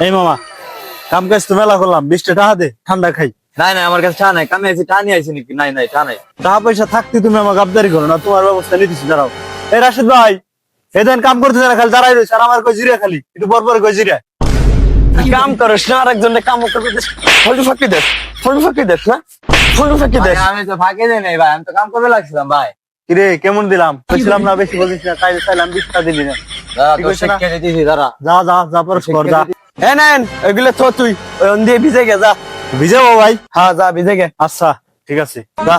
এই মামা, কাম কাজ তো মেলা করলাম, 20টা টাকা দে, ঠান্ডা খাই। নাই নাই আমার কাছে চা নাই, কামে আছি, চা নিয়ে আইছি নাকি? নাই নাই চা নাই। টাকা পয়সা থাকতে তুমি আমার গাবদারি করো না, তোমার ব্যবস্থা নিতেছি, দাঁড়াও। এই রাশেদ ভাই, এদিন কাম করতে যারা খালি দাঁড়াই রয়েছে, আর আমার কই জিরা খালি একটু পর পর কই জিরা। কাম করিস না, আরেকজনের কাম করতে দিস, ফলটু ফাঁকি দেস, ফলটু ফাঁকি দেস না, ফলটু ফাঁকি দেস। আমি তো ফাঁকি দেই নাই ভাই, আমি তো কাম করতে লাগছিলাম ভাই। কিরে কেমন দিলাম? কইছিলাম না বেশি বলিস না, তাই চাইলাম 20টা দিবি না। দাঁড়া ঠিক তো হইছে না? শিক্ষা দিতেছি, দাঁড়া। যা যা যা পরস কর যা। হ্যাঁ নেন এগুলো তো তুই ওই দিয়ে ভিজে গে যা। ভিজাবো ভাই? হ্যাঁ যা ভিজে গে। আচ্ছা ঠিক আছে, যা।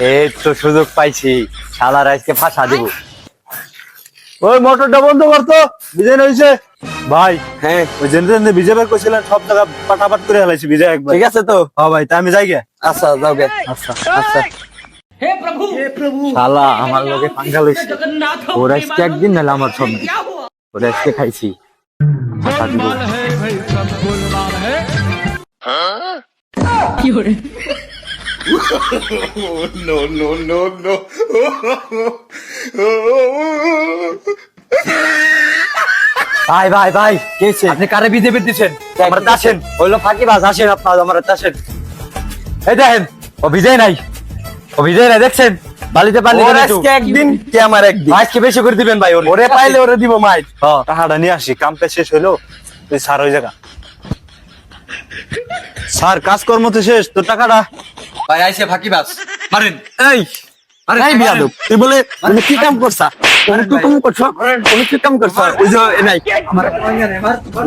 এই তো সুযোগ পাইছি, শালার আজকে ফাঁসা দিব। ওই মোটরটা বন্ধ করতো, ভিজে হয়েছে ভাই। হ্যাঁ ওই জেনে ভিজাবার কইছিলেন, সব জায়গা পাটাপাট করে হেলাইছি ভিজে একবার। ঠিক আছে তো। হ্যাঁ ভাই, তা আমি যাই গে। আচ্ছা যাও গে। আচ্ছা আচ্ছা हे प्रभु শালা আমার লগে পাঙ্গা লইছে। जगन्नाथ ওর আজকে একদিন নাহলে আমার সব ওর আজকে খাইছি, ফাঁসা দিব। ভাই ভাই ভাই আপনি কারে বিজেপি দিচ্ছেন? আমার আসেন, হইলো ফাঁকিবাজ, আসেন আপনার আমার আসেন। এই দেখেন ও বিজয় নাই, ও বিজয় নাই, দেখছেন বালিতে পানি ওর আজকে আজকে একদিন কে আমার একদিন, আজকে বেশি করে দিবেন ভাই। ওরে পাইলে ওরে দিব মাই। টাকাটা নিয়ে আসি, কামটা শেষ হইলো, তুই স্যার ওই জায়গা। স্যার কাজকর্ম তো শেষ, তোর টাকাটা। ভাই আইছে ফাঁকিবাজ, মারেন। এই আরে এই বিয়াদব, তুই বলে তুমি কি কাম করছা? তুমি কি কাম করছো? তুমি কি কাম করছো? ওই যে এ নাই আমার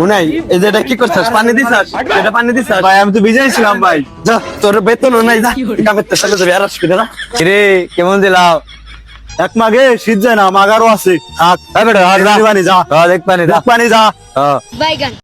ও নাই, এই যে এটা কি করছস? পানি দিছাস? এটা পানি দিছাস? ভাই আমি তো ভিজাইছিলাম ভাই। যা তোর বেতনও নাই, যা কামের তো চলে যাবে। আর আসবি না রে, কেমন দিলাম? এক মাগে শীত যায় না, মাগারও আছে। থাক, এই বেটা, যা। দেখ পানি, দেখ পানি যা। হ্যাঁ Baigan.